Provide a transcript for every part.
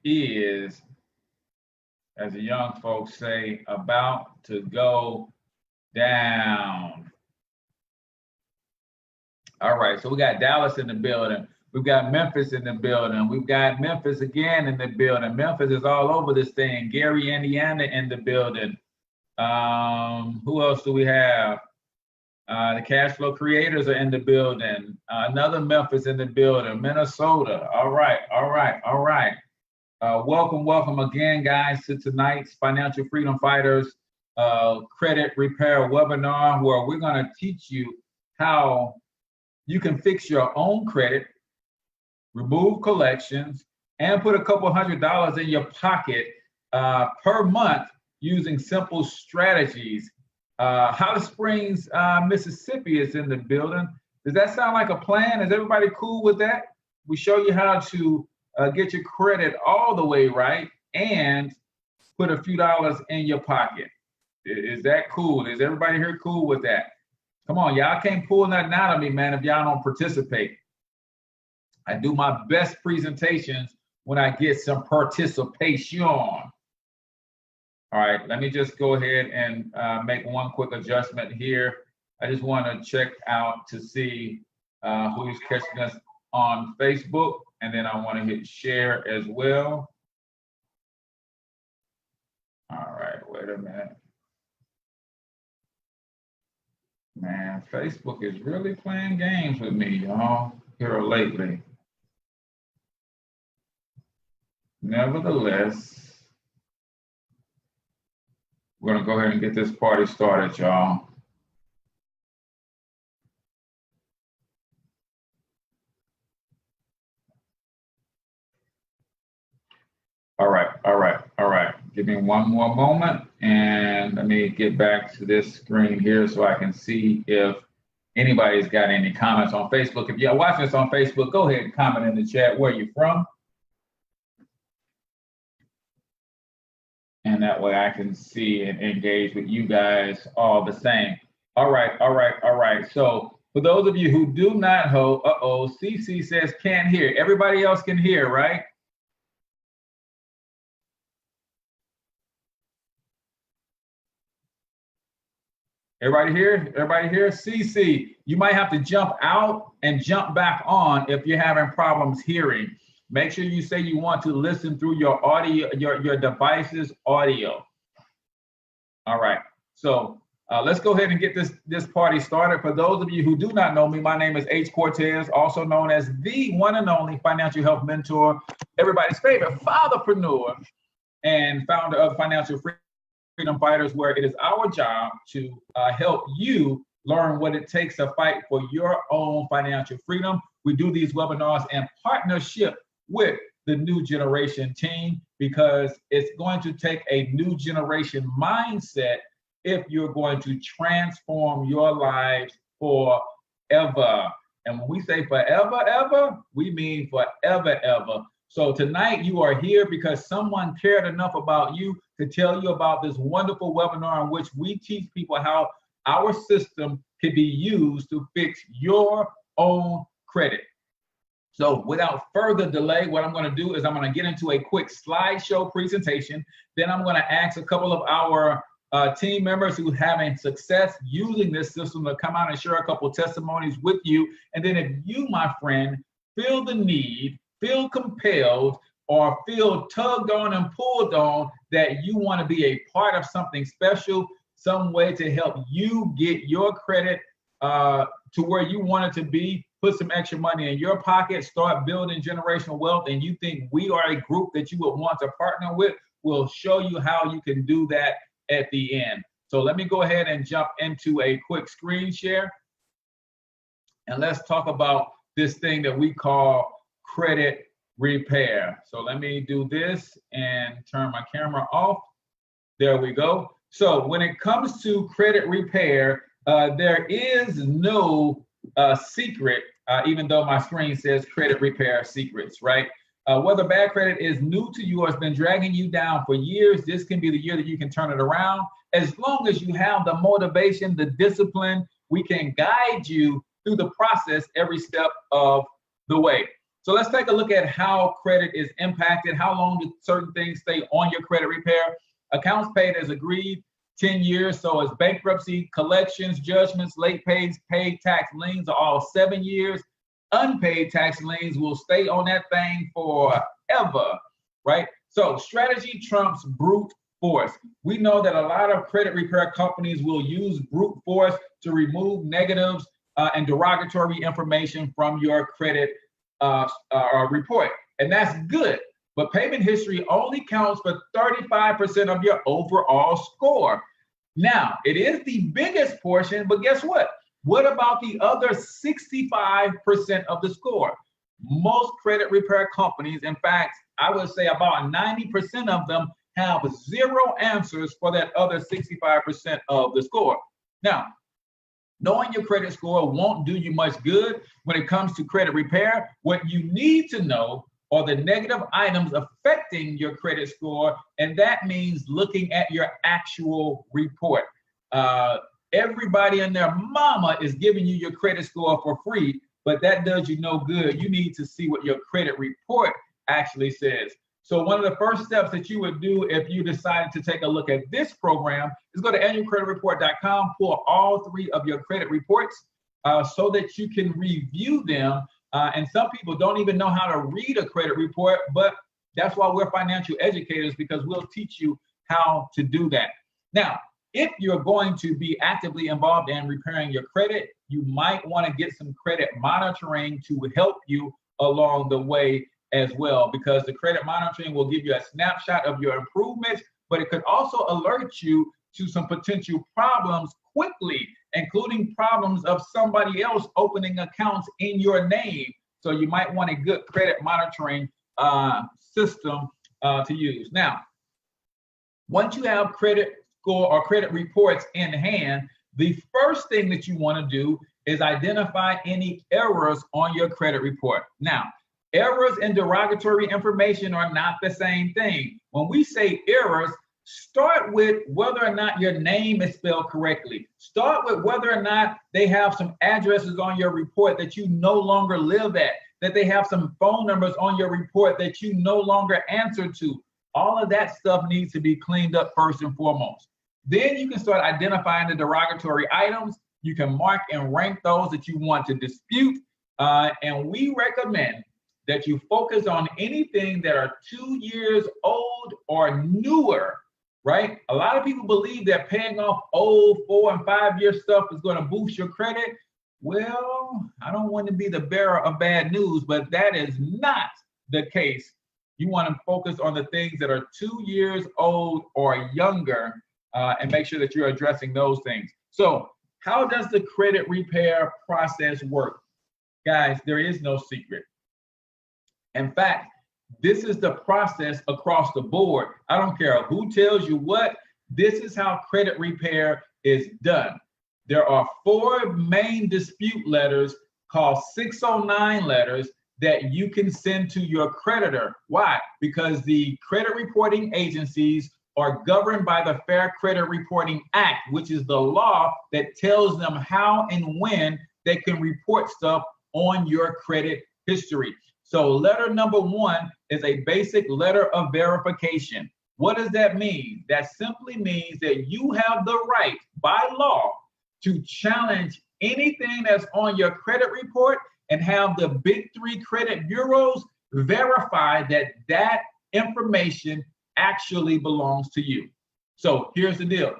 is, as the young folks say, about to go down. All right, so we got Dallas in the building. We've got Memphis in the building. We've got Memphis again in the building. Memphis is all over this thing. Gary, Indiana in the building. Who else do we have? The cash flow creators are in the building. Another Memphis in the building. Minnesota. All right, all right, all right. Welcome again, guys, to tonight's Financial Freedom Fighters Credit Repair webinar, where we're going to teach you how you can fix your own credit, remove collections, and put a couple $100s in your pocket per month using simple strategies. Holly Springs, Mississippi is in the building. Does that sound like a plan? Is everybody cool with that? We show you how to get your credit all the way right and put a few dollars in your pocket. Is that cool? Is everybody here cool with that? Come on, y'all can't pull nothing out of me, man, if y'all don't participate. I do my best presentations when I get some participation. All right, let me just go ahead and make one quick adjustment here. I just want to check out to see who's catching us on Facebook, and then I want to hit share as well. All right, wait a minute. Man, Facebook is really playing games with me, y'all, here lately. Nevertheless, we're gonna go ahead and get this party started, y'all. All right. Give me one more moment and let me get back to this screen here so I can see if anybody's got any comments on Facebook. If you're watching this on Facebook, go ahead and comment in the chat where you're from. And that way I can see and engage with you guys all the same. All right. So for those of you who do not know, CC says can't hear. Everybody else can hear, right? Everybody here? Everybody here? CC, you might have to jump out and jump back on if you're having problems hearing. Make sure you say you want to listen through your audio, your device's audio. All right, so let's go ahead and get this party started. For those of you who do not know me, my name is H. Cortez, also known as the one and only financial health mentor, everybody's favorite fatherpreneur, and founder of Financial Freedom Fighters, where it is our job to help you learn what it takes to fight for your own financial freedom. We do these webinars in partnership with the new generation team because it's going to take a new generation mindset if you're going to transform your lives forever. And when we say forever, ever, we mean forever, ever. So tonight you are here because someone cared enough about you to tell you about this wonderful webinar in which we teach people how our system can be used to fix your own credit. So without further delay, what I'm going to do is I'm going to get into a quick slideshow presentation. Then I'm going to ask a couple of our team members who are having success using this system to come out and share a couple testimonies with you. And then if you, my friend, feel the need, feel compelled, or feel tugged on and pulled on that you want to be a part of something special, some way to help you get your credit to where you want it to be, put some extra money in your pocket, start building generational wealth, and you think we are a group that you would want to partner with, we'll show you how you can do that at the end. So let me go ahead and jump into a quick screen share. And let's talk about this thing that we call credit repair. So let me do this and turn my camera off. There we go. So when it comes to credit repair, there is no secret, even though my screen says credit repair secrets, right? Whether bad credit is new to you or has been dragging you down for years, this can be the year that you can turn it around. As long as you have the motivation, the discipline, we can guide you through the process every step of the way. So let's take a look at how credit is impacted. How long do certain things stay on your credit repair? Accounts paid as agreed, 10 years. So as bankruptcy, collections, judgments, late pays, paid tax liens are all 7 years. Unpaid tax liens will stay on that thing forever, right? So strategy trumps brute force. We know that a lot of credit repair companies will use brute force to remove negatives and derogatory information from your credit report. And that's good, but payment history only counts for 35% of your overall score. Now, it is the biggest portion, but guess what? What about the other 65% of the score? Most credit repair companies, in fact, I would say about 90% of them have zero answers for that other 65% of the score. Now, knowing your credit score won't do you much good when it comes to credit repair. What you need to know are the negative items affecting your credit score, and that means looking at your actual report. Everybody and their mama is giving you your credit score for free, but that does you no good. You need to see what your credit report actually says. So one of the first steps that you would do if you decided to take a look at this program is go to annualcreditreport.com, pull all 3 of your credit reports so that you can review them. And some people don't even know how to read a credit report, but that's why we're financial educators, because we'll teach you how to do that. Now, if you're going to be actively involved in repairing your credit, you might want to get some credit monitoring to help you along the way as well, because the credit monitoring will give you a snapshot of your improvements, but it could also alert you to some potential problems quickly, including problems of somebody else opening accounts in your name. So you might want a good credit monitoring system to use. Now, once you have credit score or credit reports in hand, the first thing that you want to do is identify any errors on your credit report. Now, errors and derogatory information are not the same thing. When we say errors, start with whether or not your name is spelled correctly. Start with whether or not they have some addresses on your report that you no longer live at, that they have some phone numbers on your report that you no longer answer to. All of that stuff needs to be cleaned up first and foremost. Then you can start identifying the derogatory items. You can mark and rank those that you want to dispute. And we recommend that you focus on anything that are 2 years old or newer, right? A lot of people believe that paying off old 4 and 5 year stuff is going to boost your credit. Well, I don't want to be the bearer of bad news, but that is not the case. You want to focus on the things that are 2 years old or younger and make sure that you're addressing those things. So how does the credit repair process work? Guys, there is no secret. In fact, this is the process across the board. I don't care who tells you what, this is how credit repair is done. There are 4 main dispute letters called 609 letters that you can send to your creditor. Why? Because the credit reporting agencies are governed by the Fair Credit Reporting Act, which is the law that tells them how and when they can report stuff on your credit history. So letter number 1 is a basic letter of verification. What does that mean? That simply means that you have the right by law to challenge anything that's on your credit report and have the big 3 credit bureaus verify that that information actually belongs to you. So here's the deal.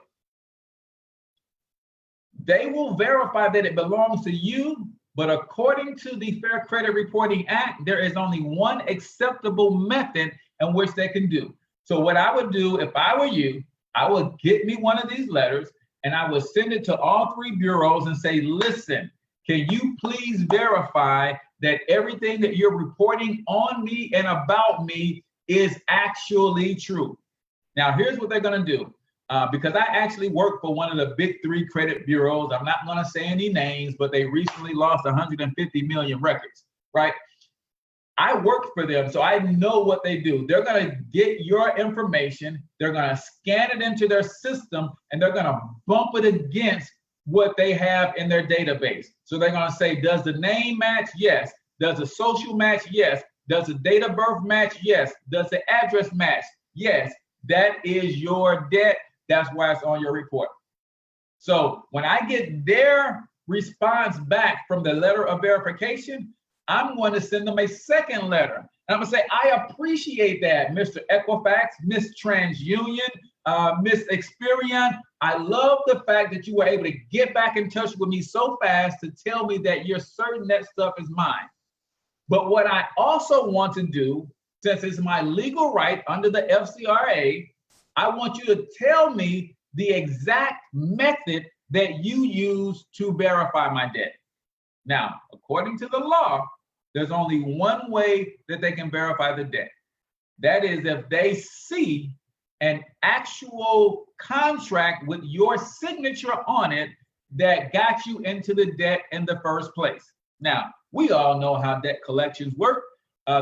They will verify that it belongs to you, but according to the Fair Credit Reporting Act, there is only one acceptable method in which they can do. So what I would do if I were you, I would get me one of these letters and I would send it to all 3 bureaus and say, listen, can you please verify that everything that you're reporting on me and about me is actually true? Now, here's what they're going to do. Because I actually work for one of the big 3 credit bureaus. I'm not going to say any names, but they recently lost 150 million records, right? I worked for them, so I know what they do. They're going to get your information, they're going to scan it into their system, and they're going to bump it against what they have in their database. So they're going to say, does the name match? Yes. Does the social match? Yes. Does the date of birth match? Yes. Does the address match? Yes. That is your debt. That's why it's on your report. So when I get their response back from the letter of verification, I'm going to send them a second letter. And I'm going to say, I appreciate that, Mr. Equifax, Miss TransUnion, Miss Experian. I love the fact that you were able to get back in touch with me so fast to tell me that you're certain that stuff is mine. But what I also want to do, since it's my legal right under the FCRA, I want you to tell me the exact method that you use to verify my debt. Now, according to the law, there's only one way that they can verify the debt. That is if they see an actual contract with your signature on it that got you into the debt in the first place. Now, we all know how debt collections work.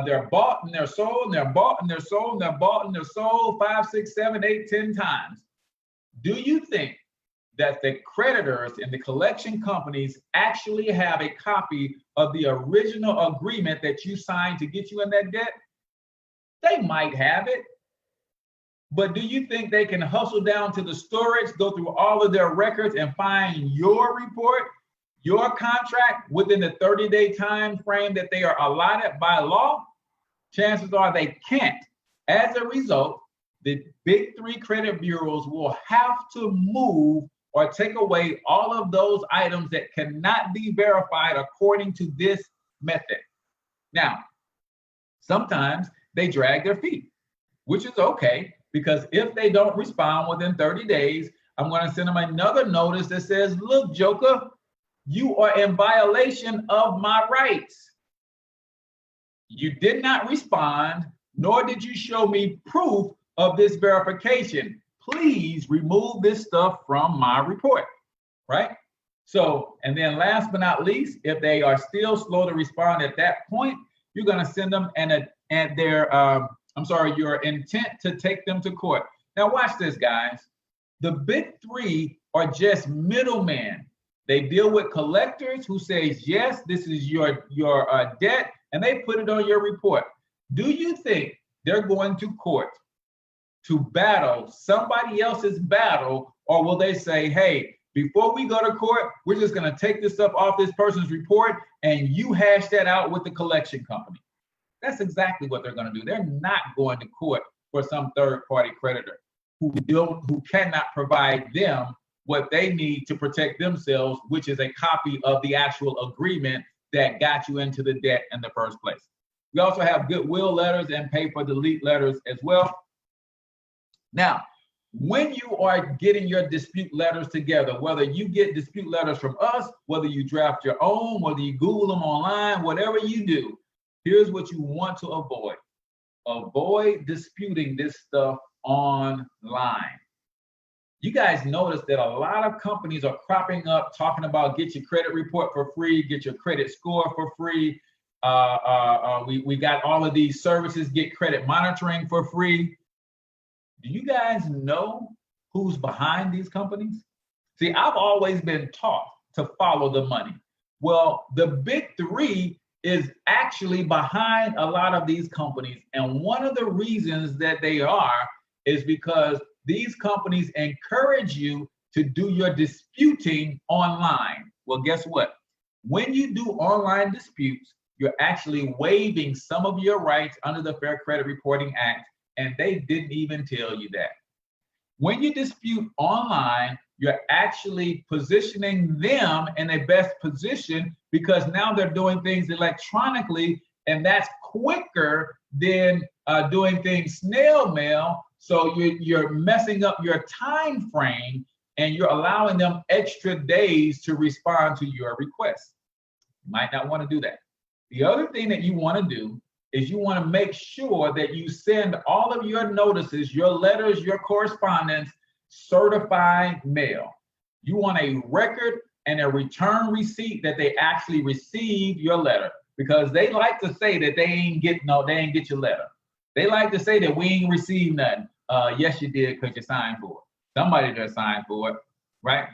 They're bought and they're sold, and they're bought and they're sold, and they're bought and they're sold 5, 6, 7, 8, 10 times. Do you think that the creditors and the collection companies actually have a copy of the original agreement that you signed to get you in that debt? They might have it, but do you think they can hustle down to the storage, go through all of their records and find your report, your contract within the 30-day time frame that they are allotted by law? Chances are they can't. As a result, the big three credit bureaus will have to move or take away all of those items that cannot be verified according to this method. Now, sometimes they drag their feet, which is okay, because if they don't respond within 30 days, I'm going to send them another notice that says, look, Joker, you are in violation of my rights. You did not respond, nor did you show me proof of this verification. Please remove this stuff from my report, right? So, and then last but not least, if they are still slow to respond at that point, you're going to send them your intent to take them to court. Now watch this, guys. The big three are just middlemen. They deal with collectors who says, yes, this is your debt, and they put it on your report. Do you think they're going to court to battle somebody else's battle, or will they say, hey, before we go to court, we're just going to take this stuff off this person's report and you hash that out with the collection company? That's exactly what they're going to do. They're not going to court for some third-party creditor who cannot provide them what they need to protect themselves, which is a copy of the actual agreement that got you into the debt in the first place. We also have goodwill letters and pay for delete letters as well. Now, when you are getting your dispute letters together, whether you get dispute letters from us, whether you draft your own, whether you Google them online, whatever you do, here's what you want to avoid. Avoid disputing this stuff online. You guys notice that a lot of companies are cropping up talking about get your credit report for free, get your credit score for free. We got all of these services, get credit monitoring for free. Do you guys know who's behind these companies? See, I've always been taught to follow the money. Well, the big three is actually behind a lot of these companies. And one of the reasons that they are is because these companies encourage you to do your disputing online. Well, guess what? When you do online disputes, you're actually waiving some of your rights under the Fair Credit Reporting Act, and they didn't even tell you that. When you dispute online, you're actually positioning them in a best position because now they're doing things electronically, and that's quicker than doing things snail mail. So you're messing up your time frame, and you're allowing them extra days to respond to your request. You might not want to do that. The other thing that you want to do is you want to make sure that you send all of your notices, your letters, your correspondence, certified mail. You want a record and a return receipt that they actually received your letter, because they like to say that they ain't get your letter. They like to say that we ain't received nothing. Yes, you did, because you signed for it. Somebody just signed for it, right?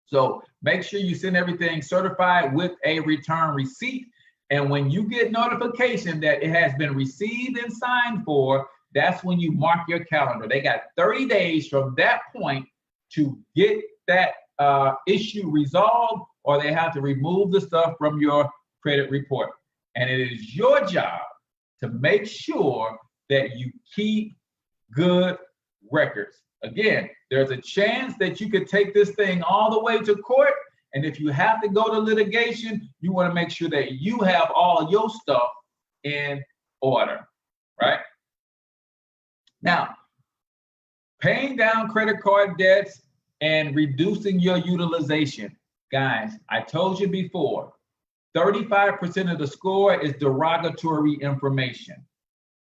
So make sure you send everything certified with a return receipt. And when you get notification that it has been received and signed for, that's when you mark your calendar. They got 30 days from that point to get that issue resolved, or they have to remove the stuff from your credit report. And it is your job to make sure that you keep good records. Again, there's a chance that you could take this thing all the way to court. And if you have to go to litigation, you want to make sure that you have all your stuff in order, right? Now, paying down credit card debts and reducing your utilization. Guys, I told you before, 35% of the score is derogatory information.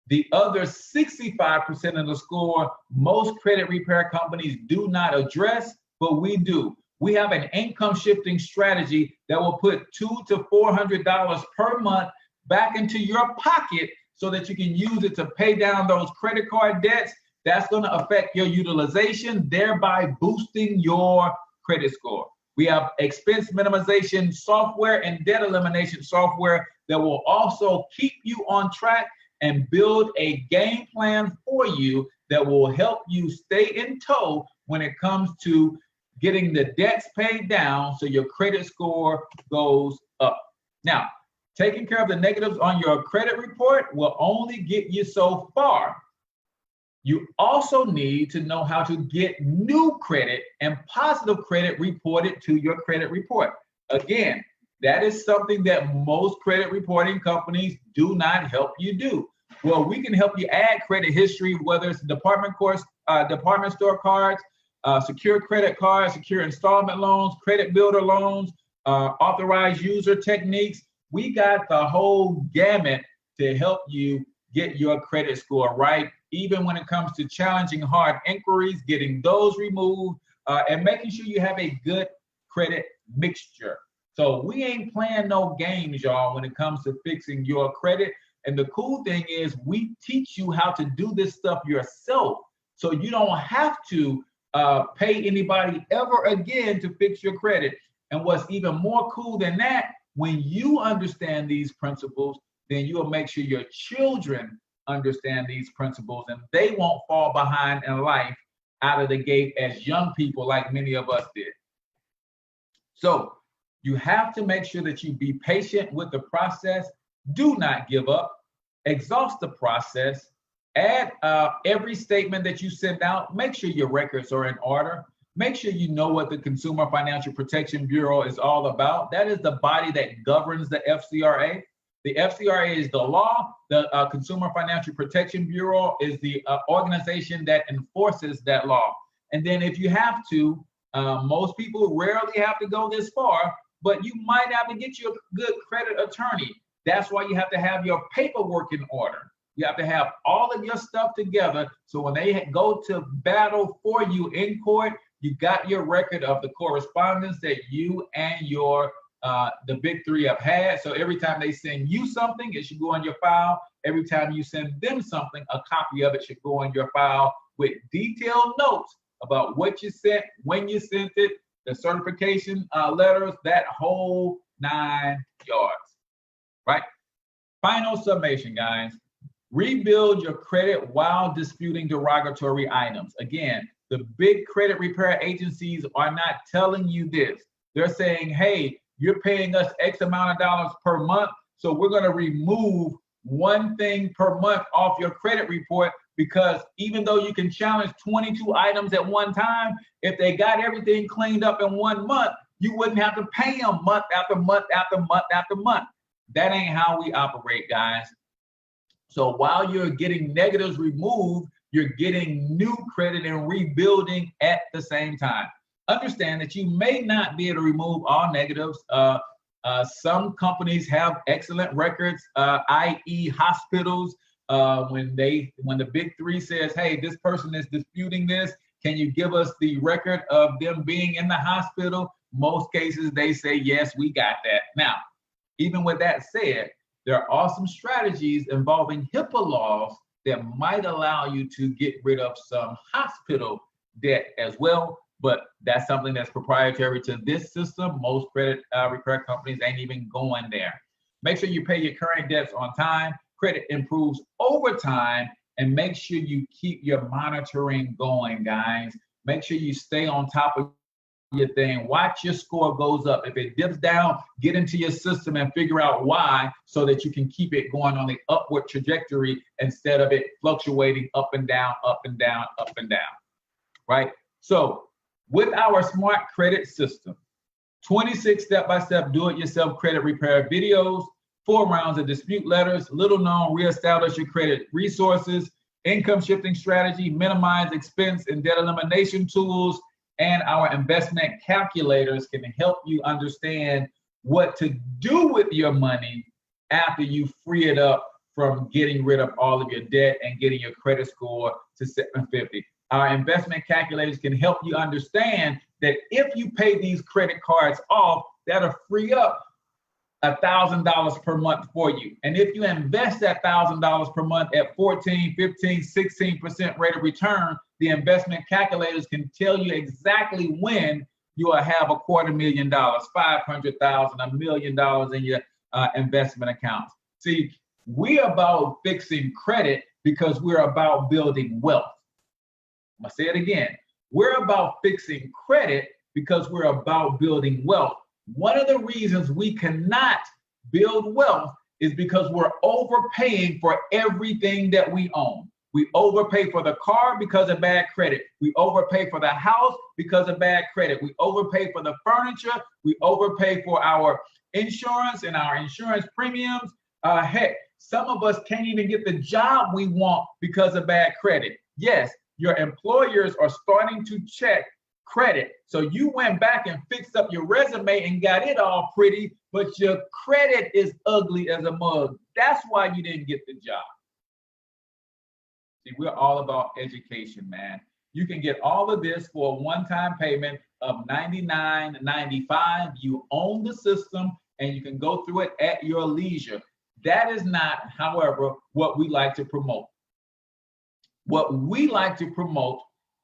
The other 65% of the score, most credit repair companies do not address, but we do. We have an income shifting strategy that will put $200 to $400 per month back into your pocket so that you can use it to pay down those credit card debts. That's going to affect your utilization, thereby boosting your credit score. We have expense minimization software and debt elimination software that will also keep you on track and build a game plan for you that will help you stay in tow when it comes to getting the debts paid down so your credit score goes up. Now, taking care of the negatives on your credit report will only get you so far. You also need to know how to get new credit and positive credit reported to your credit report. Again, that is something that most credit reporting companies do not help you do. Well, we can help you add credit history, whether it's department store cards, secure credit cards, secure installment loans, credit builder loans, authorized user techniques. We got the whole gamut to help you get your credit score right, even when it comes to challenging hard inquiries, getting those removed, and making sure you have a good credit mixture. So we ain't playing no games, y'all, when it comes to fixing your credit. And the cool thing is we teach you how to do this stuff yourself, so you don't have to pay anybody ever again to fix your credit. And what's even more cool than that, when you understand these principles, then you will make sure your children understand these principles and they won't fall behind in life out of the gate as young people like many of us did. So you have to make sure that you be patient with the process. Do not give up. Exhaust the process. Add every statement that you send out. Make sure your records are in order. Make sure you know what the Consumer Financial Protection Bureau is all about. That is the body that governs the FCRA. The FCRA is the law. The Consumer Financial Protection Bureau is the organization that enforces that law. And then if you have to, most people rarely have to go this far, but you might have to get you a good credit attorney. That's why you have to have your paperwork in order. You have to have all of your stuff together, so when they go to battle for you in court, you got your record of the correspondence that you and your the big three have had. So every time they send you something, it should go in your file. Every time you send them something, a copy of it should go in your file with detailed notes about what you sent, when you sent it, the certification letters, that whole 9 yards, right? Final summation, guys. Rebuild your credit while disputing derogatory items. Again, the big credit repair agencies are not telling you this. They're saying, hey, you're paying us X amount of dollars per month, so we're going to remove one thing per month off your credit report, because even though you can challenge 22 items at one time, if they got everything cleaned up in 1 month, you wouldn't have to pay them month after month after month after month. That ain't how we operate, guys. So while you're getting negatives removed, you're getting new credit and rebuilding at the same time. Understand that you may not be able to remove all negatives. Some companies have excellent records, i.e. hospitals. When the big three says, hey, this person is disputing this, can you give us the record of them being in the hospital? Most cases, they say, yes, we got that. Now, even with that said, there are some strategies involving HIPAA laws that might allow you to get rid of some hospital debt as well, but that's something that's proprietary to this system. Most credit repair companies ain't even going there. Make sure you pay your current debts on time. Credit improves over time, and make sure you keep your monitoring going, guys. Make sure you stay on top of your thing. Watch your score goes up. If it dips down, get into your system and figure out why, so that you can keep it going on the upward trajectory instead of it fluctuating up and down, up and down, up and down, right? So with our smart credit system, 26 step-by-step do-it-yourself credit repair videos, 4 rounds of dispute letters, little known reestablish your credit resources, income shifting strategy, minimize expense and debt elimination tools, and our investment calculators can help you understand what to do with your money after you free it up from getting rid of all of your debt and getting your credit score to 750. Our investment calculators can help you understand that if you pay these credit cards off, that'll free up $1,000 per month for you. And if you invest that $1,000 per month at 14, 15, 16% rate of return, the investment calculators can tell you exactly when you will have $250,000, $500,000, $1 million in your investment accounts. See, we're about fixing credit because we're about building wealth. I'm gonna say it again. We're about fixing credit because we're about building wealth. One of the reasons we cannot build wealth is because we're overpaying for everything that we own. We overpay for the car because of bad credit. We overpay for the house because of bad credit. We overpay for the furniture. We overpay for our insurance and our insurance premiums. Heck, some of us can't even get the job we want because of bad credit. Yes, your employers are starting to check credit. So you went back and fixed up your resume and got it all pretty, but your credit is ugly as a mug. That's why you didn't get the job. See, we're all about education, man. You can get all of this for a one-time payment of $99.95. You own the system and you can go through it at your leisure. That is not, however, what we like to promote. What we like to promote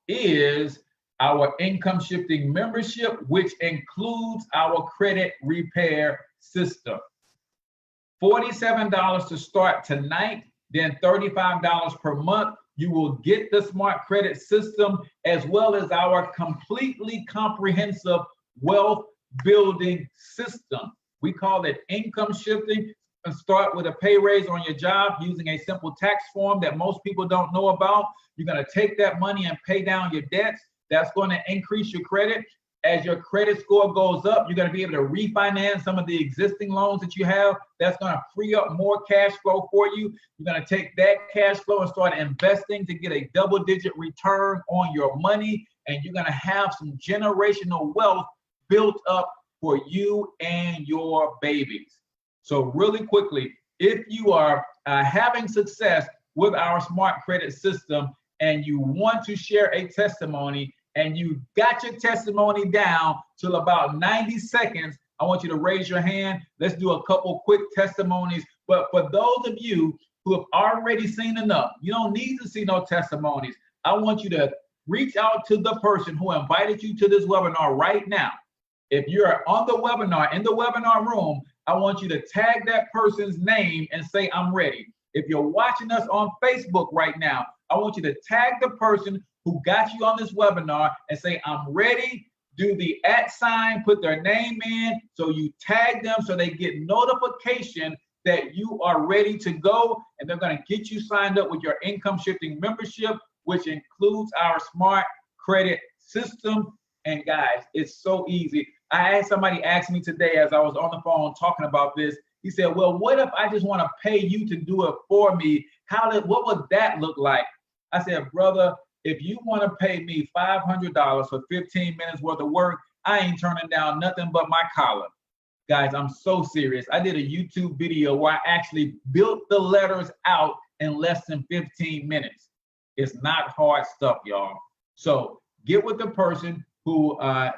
is our income shifting membership, which includes our credit repair system. $47 to start tonight, then $35 per month. You will get the smart credit system as well as our completely comprehensive wealth building system. We call it income shifting. And start with a pay raise on your job using a simple tax form that most people don't know about. You're going to take that money and pay down your debts. That's going to increase your credit. As your credit score goes up, you're going to be able to refinance some of the existing loans that you have. That's going to free up more cash flow for you. You're going to take that cash flow and start investing to get a double-digit return on your money. And you're going to have some generational wealth built up for you and your babies. So really quickly, if you are having success with our smart credit system and you want to share a testimony and you got your testimony down till about 90 seconds, I want you to raise your hand. Let's do a couple quick testimonies. But for those of you who have already seen enough, you don't need to see no testimonies. I want you to reach out to the person who invited you to this webinar right now. If you're on the webinar, in the webinar room, I want you to tag that person's name and say, I'm ready. If you're watching us on Facebook right now, I want you to tag the person who got you on this webinar and say, I'm ready. Do the @, put their name in. So you tag them so they get notification that you are ready to go. And they're going to get you signed up with your income shifting membership, which includes our smart credit system. And guys, it's so easy. I had somebody ask me today as I was on the phone talking about this. He said, well, what if I just want to pay you to do it for me? What would that look like? I said, brother, if you want to pay me $500 for 15 minutes worth of work, I ain't turning down nothing but my collar. Guys, I'm so serious. I did a YouTube video where I actually built the letters out in less than 15 minutes. It's not hard stuff, y'all. So get with the person who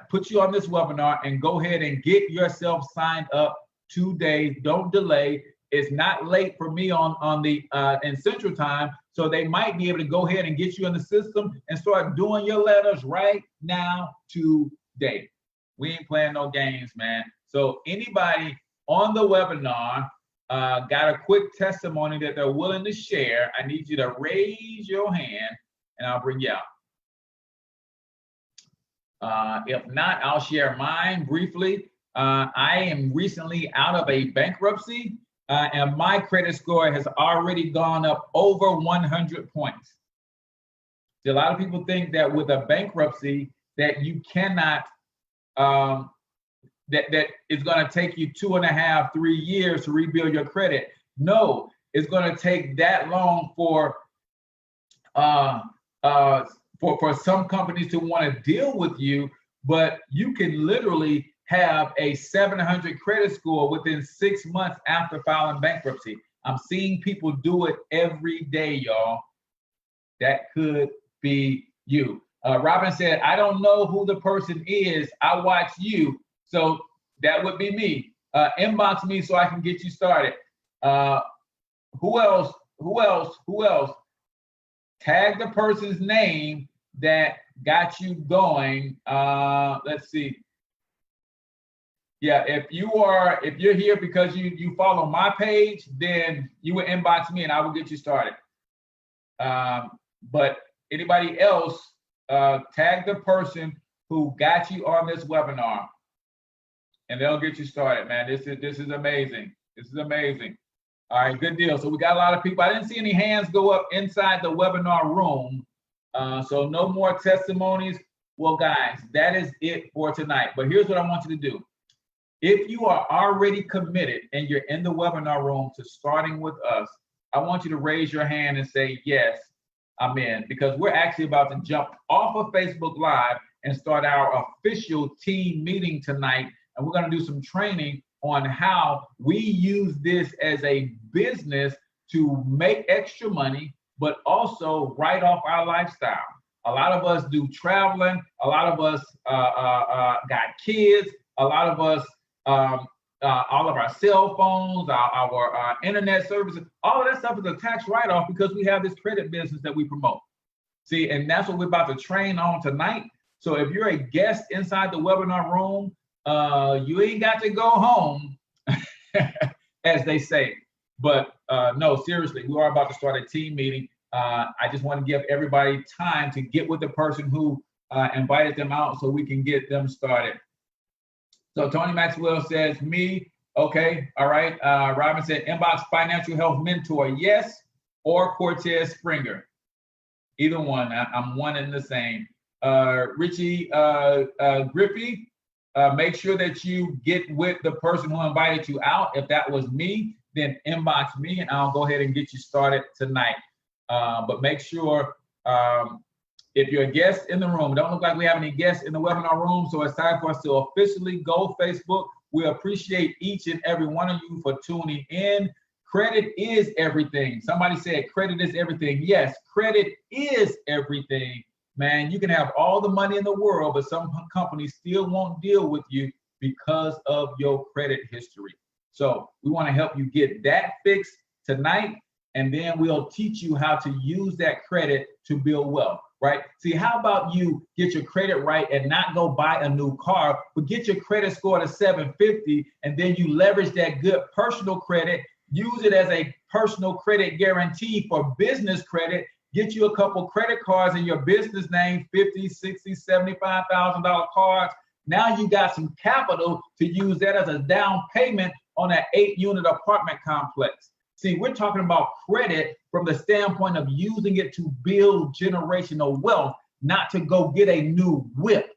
put you on this webinar and go ahead and get yourself signed up today. Don't delay. It's not late for me in Central Time, so they might be able to go ahead and get you in the system and start doing your letters right now today. We ain't playing no games, man. So anybody on the webinar got a quick testimony that they're willing to share, I need you to raise your hand and I'll bring you out. If not, I'll share mine briefly. I am recently out of a bankruptcy and my credit score has already gone up over 100 points. A lot of people think that with a bankruptcy that you cannot, that it's going to take you 2.5, 3 years to rebuild your credit. No, it's going to take that long for some companies to want to deal with you, but you can literally have a 700 credit score within 6 months after filing bankruptcy. I'm seeing people do it every day, y'all. That could be you. Robin said, I don't know who the person is. I watch you. So that would be me. Inbox me so I can get you started. Who else? Tag the person's name that got you going. Let's see. Yeah, if you're here because you follow my page, then you will inbox me and I will get you started. But anybody else, tag the person who got you on this webinar and they'll get you started, man. This is amazing. This is amazing. All right, good deal. So we got a lot of people. I didn't see any hands go up inside the webinar room. So no more testimonies. Well, guys, that is it for tonight. But here's what I want you to do. If you are already committed and you're in the webinar room to starting with us, I want you to raise your hand and say, yes, I'm in, because we're actually about to jump off of Facebook Live and start our official team meeting tonight. And we're going to do some training on how we use this as a business to make extra money, but also write off our lifestyle. A lot of us do traveling. A lot of us got kids. A lot of us, all of our cell phones, our internet services, all of that stuff is a tax write-off because we have this credit business that we promote. See, and that's what we're about to train on tonight. So if you're a guest inside the webinar room, you ain't got to go home, as they say. But no, seriously, we are about to start a team meeting. I just want to give everybody time to get with the person who invited them out so we can get them started. So Tony Maxwell says, me, okay, all right. Robin said, inbox financial health mentor, yes, or Cortez Springer. Either one, I'm one and the same. Richie Griffey, make sure that you get with the person who invited you out. If that was me, then inbox me and I'll go ahead and get you started tonight. But make sure, if you're a guest in the room, don't look like we have any guests in the webinar room, so it's time for us to officially go Facebook. We appreciate each and every one of you for tuning in. Credit is everything. Somebody said credit is everything. Yes, credit is everything. Man, you can have all the money in the world, but some companies still won't deal with you because of your credit history. So we want to help you get that fixed tonight, and then we'll teach you how to use that credit to build wealth, right? See, how about you get your credit right and not go buy a new car, but get your credit score to 750, and then you leverage that good personal credit, use it as a personal credit guarantee for business credit, get you a couple credit cards in your business name, $50,000, $60,000, $75,000 cards. Now you got some capital to use that as a down payment on an 8-unit apartment complex. See, we're talking about credit from the standpoint of using it to build generational wealth, not to go get a new whip.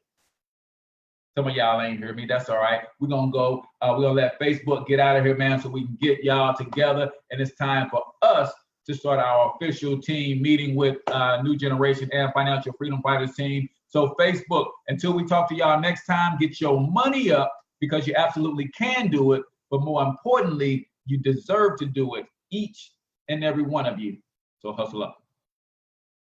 Some of y'all ain't hear me. That's all right. We're going to go. We're going to let Facebook get out of here, man, so we can get y'all together. And it's time for us to start our official team meeting with New Generation and Financial Freedom Fighters team. So Facebook, until we talk to y'all next time, get your money up because you absolutely can do it. But more importantly, you deserve to do it, each and every one of you. So hustle up.